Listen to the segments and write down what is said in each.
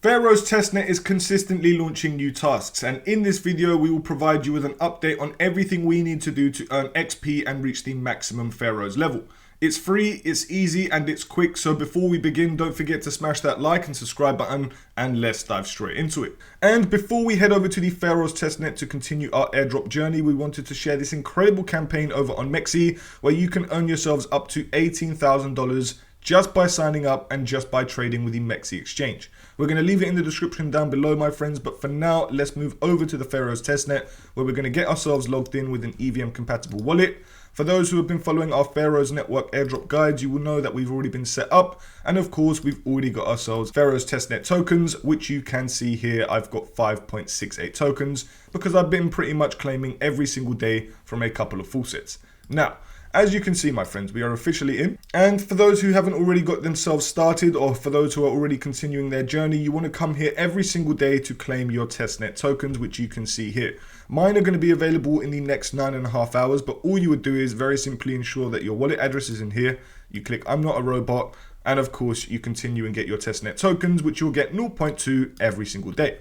Pharos Testnet is consistently launching new tasks, and in this video we will provide you with an update on everything we need to do to earn XP and reach the maximum Pharos level. It's free, it's easy, and it's quick, so before we begin, don't forget to smash that like and subscribe button, and let's dive straight into it. And before we head over to the Pharos Testnet to continue our airdrop journey, we wanted to share this incredible campaign over on MEXC, where you can earn yourselves up to $18,000 just by signing up and just by trading with the MEXC exchange. We're going to leave it in the description down below, my friends, but for now, let's move over to the Pharos Testnet, where we're going to get ourselves logged in with an EVM compatible wallet. For those who have been following our Pharos network airdrop guides, you will know that we've already been set up. And of course, we've already got ourselves Pharos Testnet tokens, which you can see here. I've got 5.68 tokens because I've been pretty much claiming every single day from a couple of full sets. Now, as you can see, my friends, we are officially in. And for those who haven't already got themselves started, or for those who are already continuing their journey, you want to come here every single day to claim your testnet tokens, which you can see here. Mine are going to be available in the next 9.5 hours, but all you would do is very simply ensure that your wallet address is in here. You click I'm not a robot, and of course you continue and get your testnet tokens, which you'll get 0.2 every single day.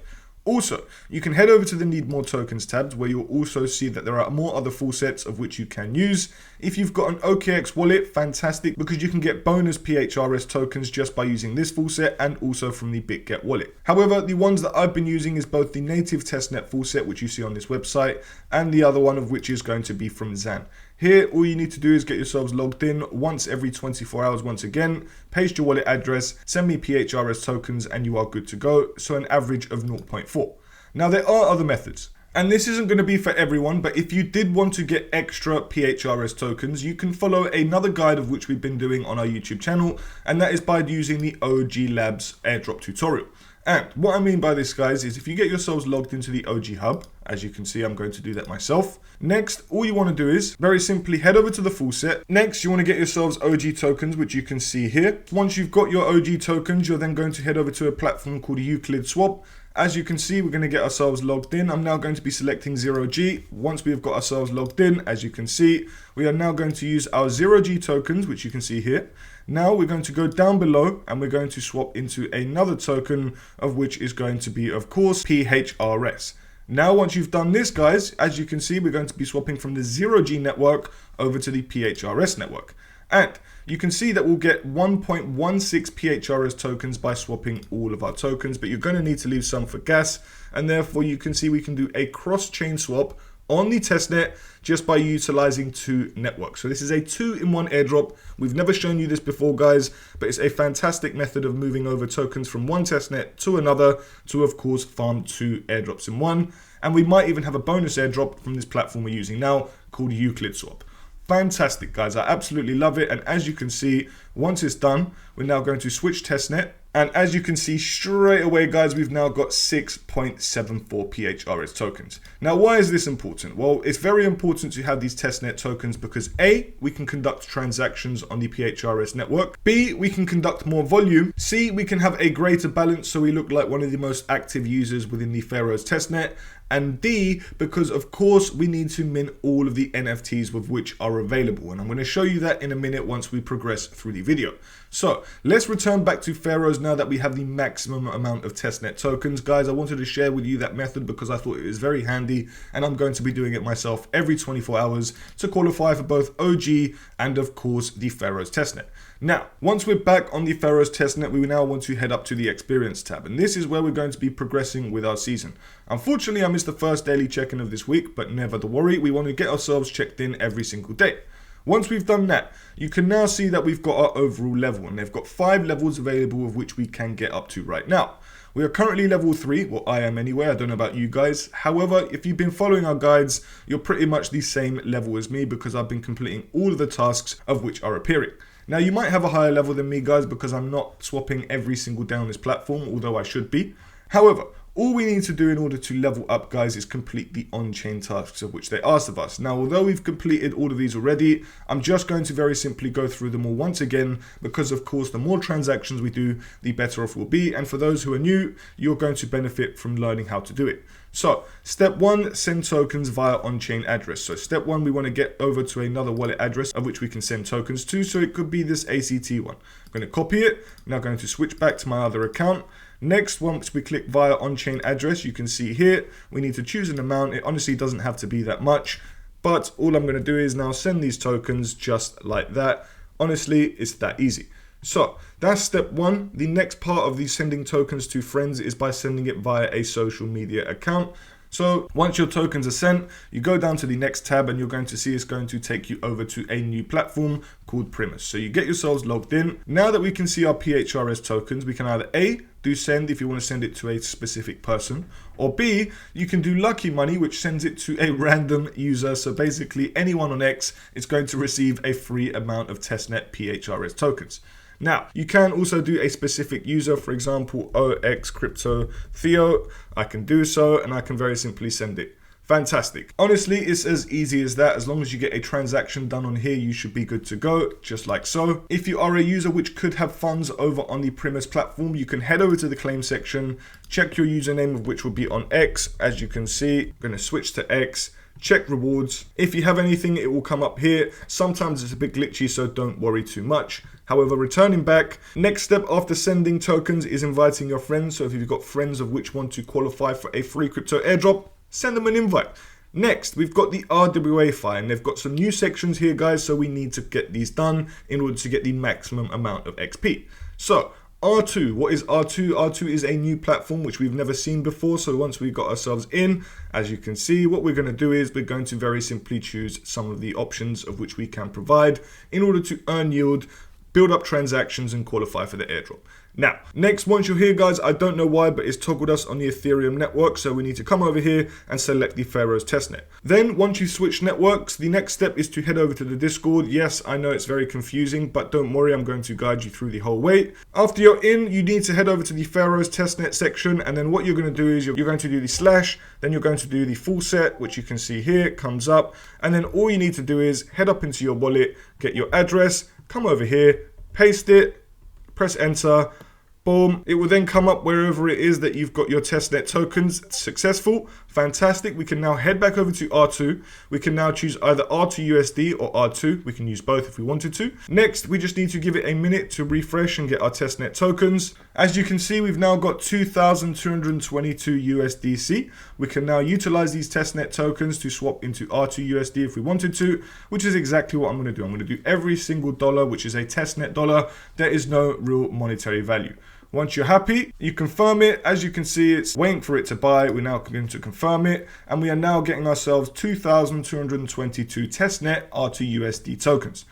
Also, you can head over to the Need More Tokens tabs, where you'll also see that there are more other full sets of which you can use. If you've got an OKX wallet, fantastic, because you can get bonus PHRS tokens just by using this full set and also from the BitGet wallet. However, the ones that I've been using is both the native testnet full set, which you see on this website, and the other one of which is going to be from Zan. Here, all you need to do is get yourselves logged in once every 24 hours once again, paste your wallet address, send me PHRS tokens, and you are good to go. So an average of 0.4. Now, there are other methods. And this isn't going to be for everyone, but if you did want to get extra PHRS tokens, you can follow another guide of which we've been doing on our YouTube channel, and that is by using the OG Labs airdrop tutorial. And what I mean by this, guys, is if you get yourselves logged into the OG Hub, as you can see, I'm going to do that myself. Next, all you want to do is very simply head over to the full set. Next, you want to get yourselves OG tokens, which you can see here. Once you've got your OG tokens, you're then going to head over to a platform called Euclid Swap. As you can see, we're going to get ourselves logged in. I'm now going to be selecting 0G. Once we've got ourselves logged in, as you can see, we are now going to use our 0G tokens, which you can see here. Now we're going to go down below and we're going to swap into another token, of which is going to be, of course, PHRS. Now, once you've done this, guys, as you can see, we're going to be swapping from the 0G network over to the PHRS network. And you can see that we'll get 1.16 PHRS tokens by swapping all of our tokens, but you're going to need to leave some for gas. And therefore, you can see we can do a cross-chain swap on the testnet just by utilizing two networks. So this is a 2-in-1 airdrop. We've never shown you this before, guys, but it's a fantastic method of moving over tokens from one testnet to another to, of course, farm 2 airdrops in one. And we might even have a bonus airdrop from this platform we're using now called Euclid Swap. Fantastic, guys. I absolutely love it. And as you can see, once it's done, we're now going to switch testnet. And as you can see straight away, guys, we've now got 6.74 PHRS tokens. Now, why is this important? Well, it's very important to have these testnet tokens because A, we can conduct transactions on the PHRS network. B, we can conduct more volume. C, we can have a greater balance so we look like one of the most active users within the Pharos testnet. And D, because of course we need to mint all of the NFTs with which are available. And I'm going to show you that in a minute once we progress through the video. So let's return back to Pharos now that we have the maximum amount of testnet tokens. Guys, I wanted to share with you that method because I thought it was very handy, and I'm going to be doing it myself every 24 hours to qualify for both OG and of course the Pharos testnet. Now, once we're back on the Pharos testnet, we now want to head up to the experience tab, and this is where we're going to be progressing with our season. Unfortunately, I missed the first daily check-in of this week, but never to worry, we want to get ourselves checked in every single day. Once we've done that, you can now see that we've got our overall level, and they've got 5 levels available of which we can get up to right now. We are currently level 3, well I am anyway, I don't know about you guys. However, if you've been following our guides, you're pretty much the same level as me because I've been completing all of the tasks of which are appearing. Now, you might have a higher level than me, guys, because I'm not swapping every single day on this platform, although I should be. However, all we need to do in order to level up, guys, is complete the on-chain tasks of which they asked of us. Now, although we've completed all of these already, I'm just going to very simply go through them all once again, because of course, the more transactions we do, the better off we'll be. And for those who are new, you're going to benefit from learning how to do it. So step 1, send tokens via on-chain address. So step 1, we want to get over to another wallet address of which we can send tokens to. So it could be this ACT one. I'm going to copy it. Now going to switch back to my other account. Next, once we click via on-chain address, you can see here, we need to choose an amount. It honestly doesn't have to be that much, but all I'm going to do is now send these tokens just like that. Honestly, it's that easy. So that's step one. The next part of the sending tokens to friends is by sending it via a social media account. So once your tokens are sent, you go down to the next tab and you're going to see it's going to take you over to a new platform called Premise. So you get yourselves logged in. Now that we can see our PHRS tokens, we can either A, do send if you want to send it to a specific person, or B, you can do Lucky Money, which sends it to a random user. So basically anyone on X is going to receive a free amount of testnet PHRS tokens. Now, you can also do a specific user, for example, OXCryptoTheo. I can do so and I can very simply send it. Fantastic. Honestly, it's as easy as that. As long as you get a transaction done on here, you should be good to go, just like so. If you are a user which could have funds over on the Premise platform, you can head over to the claim section, check your username, of which will be on X. As you can see, I'm going to switch to X. Check rewards. If you have anything, it will come up here. Sometimes it's a bit glitchy, so don't worry too much. However, returning back, next step after sending tokens is inviting your friends. So if you've got friends of which want to qualify for a free crypto airdrop, send them an invite. Next, we've got the RWAfi, and they've got some new sections here, guys, so we need to get these done in order to get the maximum amount of XP. So R2, what is R2? R2 is a new platform which we've never seen before. So once we got ourselves in, as you can see, what we're going to do is we're going to very simply choose some of the options of which we can provide in order to earn yield, build up transactions and qualify for the airdrop. Now, next, once you're here, guys, I don't know why, but it's toggled us on the Ethereum network. So we need to come over here and select the Pharos Testnet. Then once you switch networks, the next step is to head over to the Discord. Yes, I know it's very confusing, but don't worry, I'm going to guide you through the whole way. After you're in, you need to head over to the Pharos Testnet section. And then what you're going to do is you're going to do the slash, then you're going to do the full set, which you can see here, it comes up. And then all you need to do is head up into your wallet, get your address, come over here, paste it, press enter, boom. It will then come up wherever it is that you've got your testnet tokens. Successful, fantastic. We can now head back over to R2. We can now choose either R2USD or R2. We can use both if we wanted to. Next, we just need to give it a minute to refresh and get our testnet tokens. As you can see, we've now got 2,222 USDC. We can now utilize these testnet tokens to swap into R2USD if we wanted to, which is exactly what I'm going to do. I'm going to do every single dollar, which is a testnet dollar. There is no real monetary value. Once you're happy, you confirm it. As you can see, it's waiting for it to buy. We're now going to confirm it. And we are now getting ourselves 2,222 testnet R2USD tokens.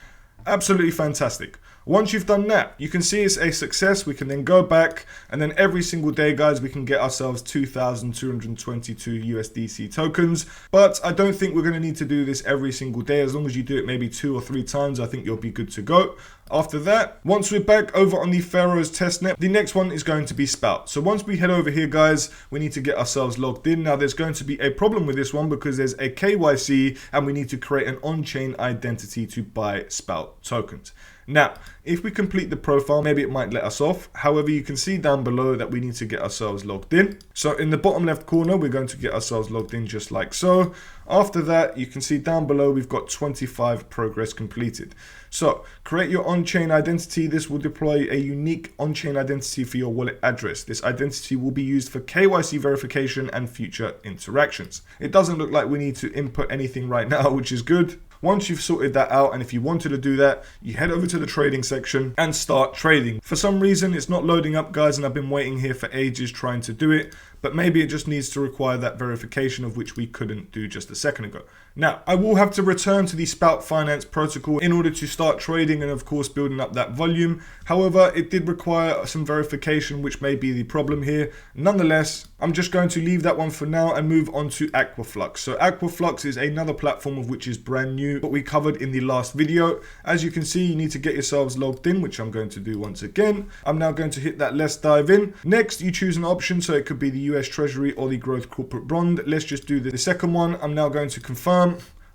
Absolutely fantastic. Once you've done that, you can see it's a success. We can then go back and then every single day, guys, we can get ourselves 2,222 USDC tokens. But I don't think we're going to need to do this every single day. As long as you do it maybe 2 or 3 times, I think you'll be good to go. After that, once we're back over on the Pharos testnet, the next one is going to be Spout. So once we head over here, guys, we need to get ourselves logged in. Now, there's going to be a problem with this one because there's a KYC and we need to create an on-chain identity to buy Spout tokens. Now, if we complete the profile, maybe it might let us off. However, you can see down below that we need to get ourselves logged in. So in the bottom left corner, we're going to get ourselves logged in just like so. After that, you can see down below, we've got 25 progress completed. So create your on-chain identity. This will deploy a unique on-chain identity for your wallet address. This identity will be used for KYC verification and future interactions. It doesn't look like we need to input anything right now, which is good. Once you've sorted that out, and if you wanted to do that, you head over to the trading section and start trading. For some reason, it's not loading up, guys, and I've been waiting here for ages trying to do it, but maybe it just needs to require that verification of which we couldn't do just a second ago. Now, I will have to return to the Spout Finance protocol in order to start trading and, of course, building up that volume. However, it did require some verification, which may be the problem here. Nonetheless, I'm just going to leave that one for now and move on to Aquaflux. So Aquaflux is another platform of which is brand new, but we covered in the last video. As you can see, you need to get yourselves logged in, which I'm going to do once again. I'm now going to hit that Let's Dive In. Next, you choose an option, so it could be the US Treasury or the Growth Corporate Bond. Let's just do the second one. I'm now going to confirm.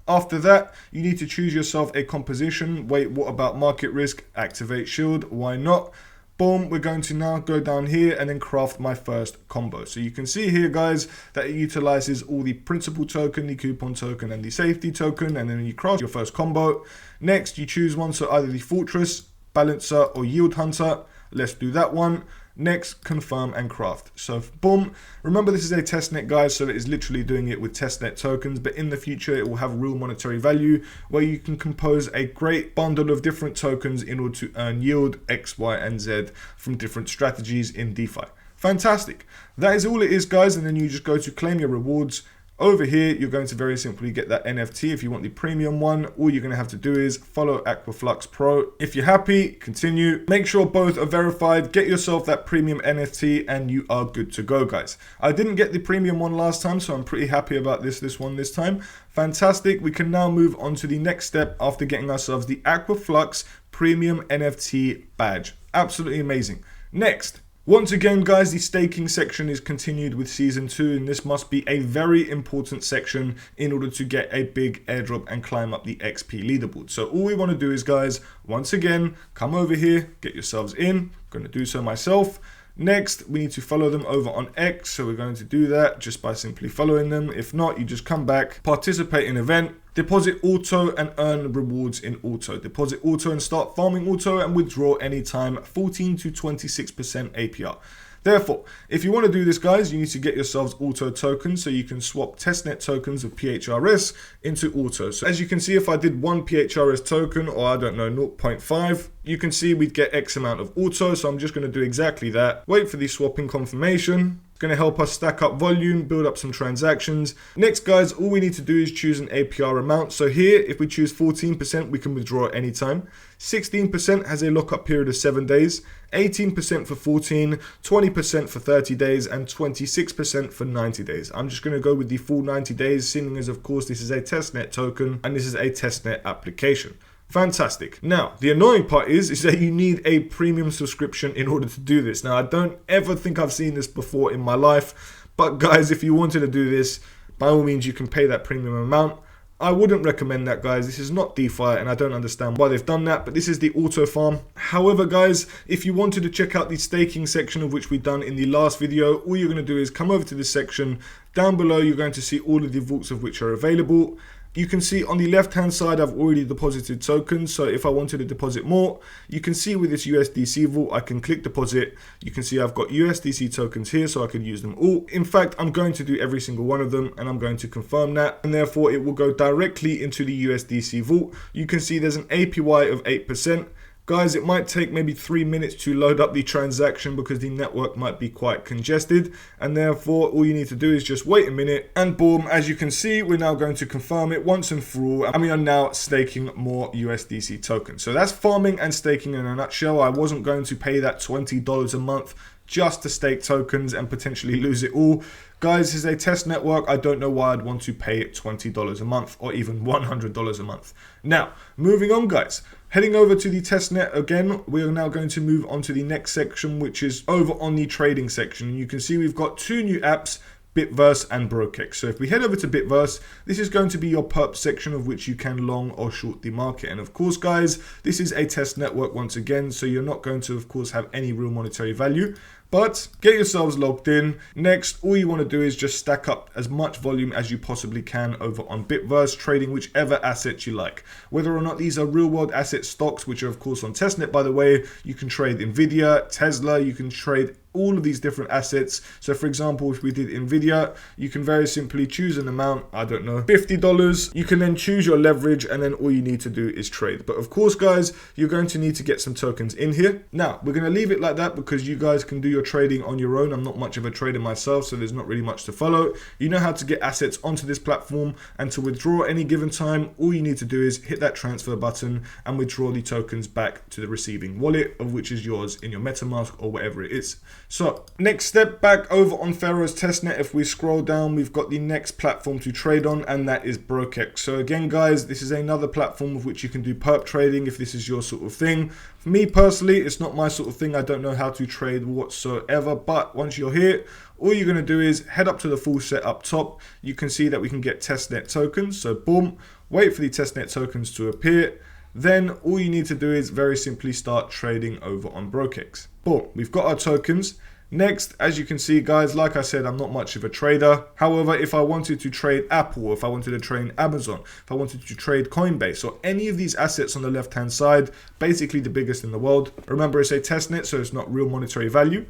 After that, you need to choose yourself a composition. Wait, what about market risk? Activate shield. Why not? Boom, we're going to now go down here and then craft my first combo. So you can see here, guys, that it utilizes all the principal token, the coupon token, and the safety token. And then you craft your first combo. Next, you choose one. So either the Fortress, Balancer, or Yield Hunter. Let's do that one. Next, confirm and craft. So boom, remember this is a testnet, guys, so it is literally doing it with testnet tokens, but in the future it will have real monetary value where you can compose a great bundle of different tokens in order to earn yield X, Y, and Z from different strategies in DeFi. Fantastic. That is all it is, guys, and then you just go to claim your rewards. Over here, you're going to very simply get that NFT. If you want the premium one, all you're going to have to do is follow Aquaflux Pro. If you're happy, continue. Make sure both are verified. Get yourself that premium NFT and you are good to go, guys. I didn't get the premium one last time, so I'm pretty happy about this one this time. Fantastic. We can now move on to the next step after getting ourselves the Aquaflux premium NFT badge. Absolutely amazing. Next. Once again, guys, the staking section is continued with season 2, and this must be a very important section in order to get a big airdrop and climb up the XP leaderboard. So all we want to do is, guys, once again, come over here, get yourselves in. I'm going to do so myself. Next, we need to follow them over on X, so we're going to do that just by simply following them. If not, you just come back, participate in event, deposit auto and earn rewards in auto. Deposit auto and start farming auto and withdraw anytime, 14 to 26% APR. Therefore, if you want to do this, guys, you need to get yourselves auto tokens so you can swap testnet tokens of PHRS into auto. So as you can see, if I did one PHRS token, or I don't know, 0.5, you can see we'd get X amount of auto. So I'm just going to do exactly that. Wait for the swapping confirmation. It's going to help us stack up volume, build up some transactions. Next, guys, all we need to do is choose an APR amount. So here, if we choose 14%, we can withdraw at any time. 16% has a lockup period of 7 days, 18% for 14, 20% for 30 days, and 26% for 90 days. I'm just going to go with the full 90 days, seeing as, of course, this is a testnet token and this is a testnet application. Fantastic. Now, the annoying part is that you need a premium subscription in order to do this. Now, I don't ever think I've seen this before in my life, but guys, if you wanted to do this, by all means, you can pay that premium amount. I wouldn't recommend that, guys. This is not DeFi, and I don't understand why they've done that, but this is the auto farm. However, guys, if you wanted to check out the staking section of which we've done in the last video, all you're going to do is come over to this section. Down below, you're going to see all of the vaults of which are available. You can see on the left hand side I've already deposited tokens, so if I wanted to deposit more, you can see with this USDC vault I can click deposit. You can see I've got USDC tokens here, so I can use them all. In fact, I'm going to do every single one of them and I'm going to confirm that, and therefore it will go directly into the USDC vault. You can see there's an APY of 8%. Guys, it might take maybe 3 minutes to load up the transaction because the network might be quite congested, and therefore all you need to do is just wait a minute, and boom, as you can see, we're now going to confirm it once and for all, and we are now staking more USDC tokens. So that's farming and staking in a nutshell. I wasn't going to pay that $20 a month just to stake tokens and potentially lose it all. Guys, this is a test network. I don't know why I'd want to pay $20 a month or even $100 a month. Now, moving on, guys. Heading over to the testnet again, we are now going to move on to the next section, which is over on the trading section. You can see we've got 2 new apps, Bitverse and Brokex. So if we head over to Bitverse, this is going to be your perp section of which you can long or short the market. And of course, guys, this is a test network once again, so you're not going to, of course, have any real monetary value. But get yourselves logged in. Next, all you want to do is just stack up as much volume as you possibly can over on Bitverse, trading whichever assets you like. Whether or not these are real world asset stocks, which are of course on testnet, by the way, you can trade Nvidia, Tesla, you can trade all of these different assets. So for example, if we did Nvidia, you can very simply choose an amount, I don't know, $50. You can then choose your leverage, and then all you need to do is trade. But of course, guys, you're going to need to get some tokens in here. Now, we're going to leave it like that because you guys can do your trading on your own. I'm not much of a trader myself, so there's not really much to follow. You know how to get assets onto this platform, and to withdraw at any given time, all you need to do is hit that transfer button and withdraw the tokens back to the receiving wallet, of which is yours in your MetaMask or whatever it is. So next step, back over on Pharos Testnet, if we scroll down, we've got the next platform to trade on, and that is Brokex. So again, guys, this is another platform with which you can do perp trading if this is your sort of thing. For me personally, it's not my sort of thing. I don't know how to trade whatsoever, but once you're here, all you're going to do is head up to the full set up top. You can see that we can get testnet tokens. So boom, wait for the testnet tokens to appear. Then all you need to do is very simply start trading over on Brokex. Boom, we've got our tokens. Next, as you can see guys, like I said, I'm not much of a trader. However, if I wanted to trade Apple, if I wanted to trade Amazon, if I wanted to trade Coinbase or any of these assets on the left hand side, basically the biggest in the world. Remember, it's a testnet, so it's not real monetary value.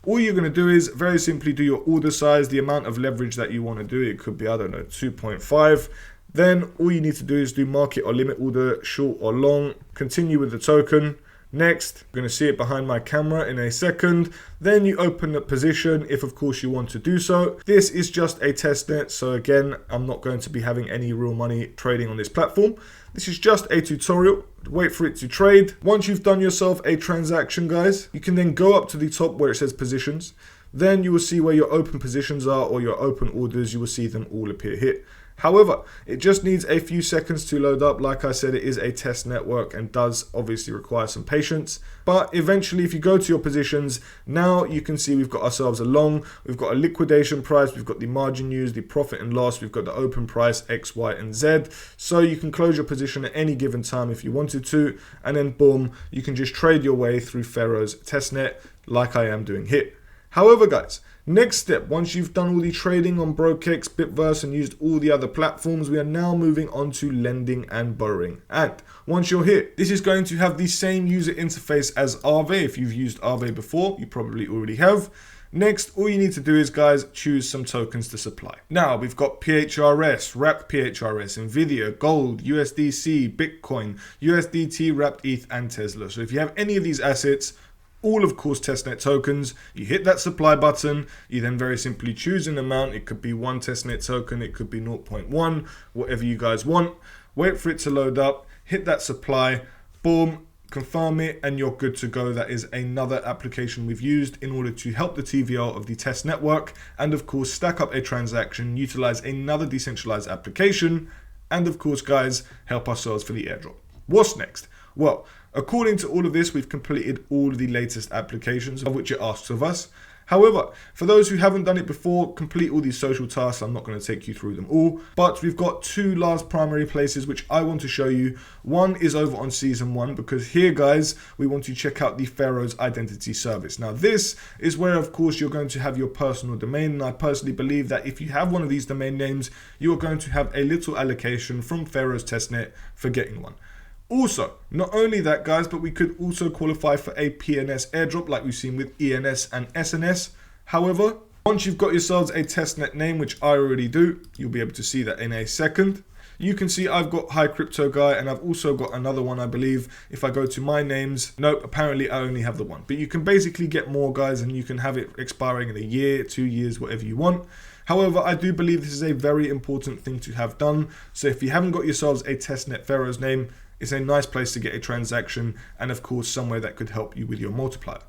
All you're going to do is very simply do your order size, the amount of leverage that you want to do. It could be, I don't know, 2.5. Then all you need to do is do market or limit order, short or long. Continue with the token. Next, I'm going to see it behind my camera in a second. Then you open the position if of course you want to do so. This is just a testnet, so again, I'm not going to be having any real money trading on this platform. This is just a tutorial. Wait for it to trade. Once you've done yourself a transaction, guys, you can then go up to the top where it says positions. Then you will see where your open positions are or your open orders. You will see them all appear here. However, it just needs a few seconds to load up. Like I said, it is a test network and does obviously require some patience. But eventually, if you go to your positions, now you can see we've got ourselves a long, we've got a liquidation price, we've got the margin used, the profit and loss, we've got the open price, X, Y, and Z. So you can close your position at any given time if you wanted to. And then boom, you can just trade your way through Pharos Testnet like I am doing here. However, guys, next step, once you've done all the trading on BrokeX, Bitverse, and used all the other platforms, we are now moving on to lending and borrowing. And once you're here, this is going to have the same user interface as Aave. If you've used Aave before, you probably already have. Next, all you need to do is, guys, choose some tokens to supply. Now, we've got PHRS, wrapped PHRS, Nvidia, Gold, USDC, Bitcoin, USDT, wrapped ETH, and Tesla. So if you have any of these assets, all of course testnet tokens, you hit that supply button, you then very simply choose an amount. It could be one testnet token, it could be 0.1, whatever you guys want. Wait for it to load up, hit that supply, boom, confirm it, and you're good to go. That is another application we've used in order to help the TVL of the test network, and of course stack up a transaction, utilize another decentralized application, and of course, guys, help ourselves for the airdrop. What's next? Well, according to all of this, we've completed all of the latest applications of which it asks of us. However, for those who haven't done it before, complete all these social tasks. I'm not going to take you through them all, but we've got two last primary places which I want to show you. One is over on season 1, because here, guys, we want to check out the Pharos identity service. Now, this is where, of course, you're going to have your personal domain, and I personally believe that if you have one of these domain names, you're going to have a little allocation from Pharos Testnet for getting one. Also, not only that, guys, but we could also qualify for a PNS airdrop like we've seen with ENS and SNS. However, once you've got yourselves a testnet name, which I already do, you'll be able to see that in a second. You can see I've got Hi Crypto Guy, and I've also got another one, I believe. If I go to my names, nope, apparently I only have the one. But you can basically get more, guys, and you can have it expiring in a year, 2 years, whatever you want. However, I do believe this is a very important thing to have done. So if you haven't got yourselves a testnet Pharos name, it's a nice place to get a transaction, and of course somewhere that could help you with your multiplier.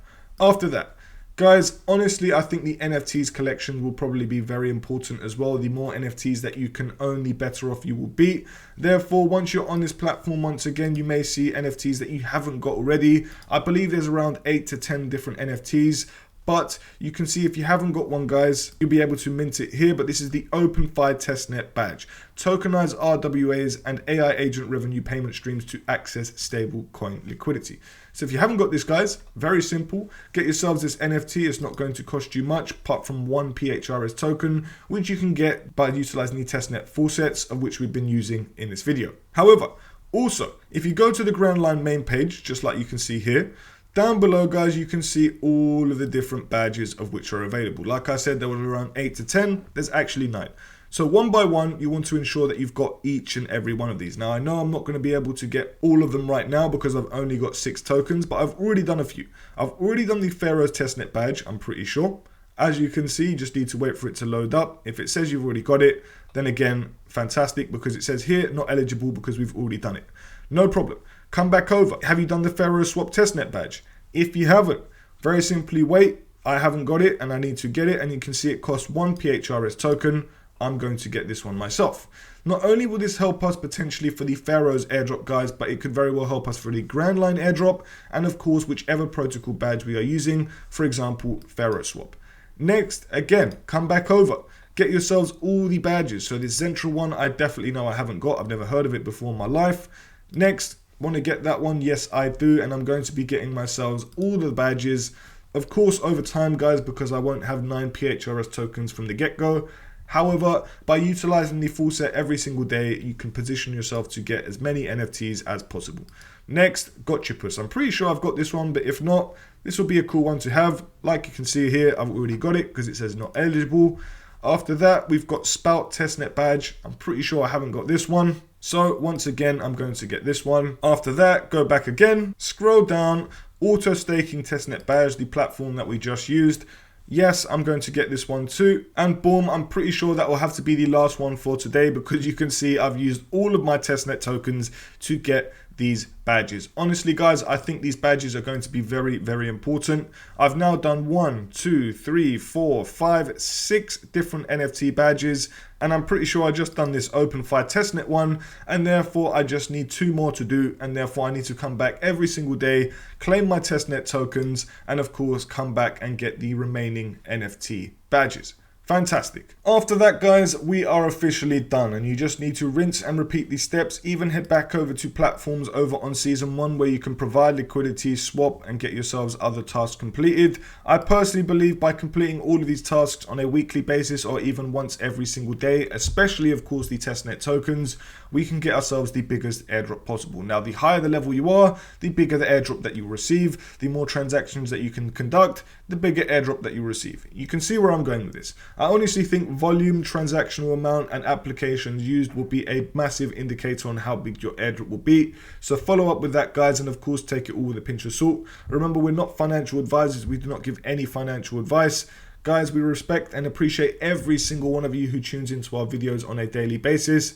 After that, guys, honestly, I think the NFTs collection will probably be very important as well. The more NFTs that you can own, the better off you will be. Therefore, once you're on this platform, once again, you may see NFTs that you haven't got already. I believe there's around 8 to 10 different NFTs. But you can see if you haven't got one, guys, you'll be able to mint it here. But this is the OpenFi Testnet badge. Tokenize RWAs and AI agent revenue payment streams to access stable coin liquidity. So if you haven't got this, guys, very simple. Get yourselves this NFT. It's not going to cost you much apart from one PHRS token, which you can get by utilizing the testnet full sets, of which we've been using in this video. However, also, if you go to the Grand Line main page, just like you can see here, down below, guys, you can see all of the different badges of which are available. Like I said, there were around 8 to 10. There's actually 9. So one by one, you want to ensure that you've got each and every one of these. Now, I know I'm not going to be able to get all of them right now because I've only got 6 tokens, but I've already done a few. I've already done the Pharos Testnet badge, I'm pretty sure. As you can see, you just need to wait for it to load up. If it says you've already got it, then again, fantastic, because it says here, not eligible because we've already done it. No problem. Come back over. Have you done the Pharos Swap Testnet badge? If you haven't, very simply wait. I haven't got it and I need to get it, and you can see it costs 1 PHRS token. I'm going to get this one myself. Not only will this help us potentially for the Pharos airdrop, guys, but it could very well help us for the Grand Line airdrop, and of course whichever protocol badge we are using, for example Pharos Swap. Next, again, come back over. Get yourselves all the badges. So this Central one, I definitely know I haven't got. I've never heard of it before in my life. Next, want to get that one? Yes, I do. And I'm going to be getting myself all the badges. Of course, over time, guys, because I won't have 9 PHRS tokens from the get-go. However, by utilizing the full set every single day, you can position yourself to get as many NFTs as possible. Next, Gotchapus. I'm pretty sure I've got this one, but if not, this will be a cool one to have. Like you can see here, I've already got it because it says not eligible. After that, we've got Spout Testnet badge. I'm pretty sure I haven't got this one. So once again, I'm going to get this one. After that, go back again, scroll down, auto staking testnet badge, the platform that we just used. Yes, I'm going to get this one too. And boom, I'm pretty sure that will have to be the last one for today because you can see I've used all of my testnet tokens to get these badges. Honestly, guys, I think these badges are going to be very, very important. I've now done 1, 2, 3, 4, 5, 6 different NFT badges, and I'm pretty sure I just done this OpenFi testnet one, and therefore I just need 2 more to do, and therefore I need to come back every single day, claim my testnet tokens, and of course come back and get the remaining NFT badges. Fantastic. After that, guys, we are officially done, and you just need to rinse and repeat these steps. Even head back over to platforms over on season 1 where you can provide liquidity, swap, and get yourselves other tasks completed. I personally believe by completing all of these tasks on a weekly basis or even once every single day, especially of course the testnet tokens, we can get ourselves the biggest airdrop possible. Now, the higher the level you are, the bigger the airdrop that you receive, the more transactions that you can conduct, the bigger airdrop that you receive. You can see where I'm going with this. I honestly think volume, transactional amount, and applications used will be a massive indicator on how big your airdrop will be. So follow up with that, guys, and of course take it all with a pinch of salt. Remember, we're not financial advisors. We do not give any financial advice. Guys, we respect and appreciate every single one of you who tunes into our videos on a daily basis.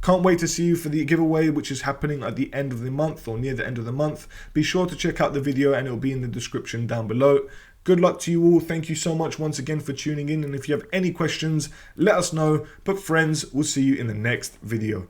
Can't wait to see you for the giveaway, which is happening at the end of the month or near the end of the month. Be sure to check out the video and it'll be in the description down below. Good luck to you all. Thank you so much once again for tuning in. And if you have any questions, let us know. But friends, we'll see you in the next video.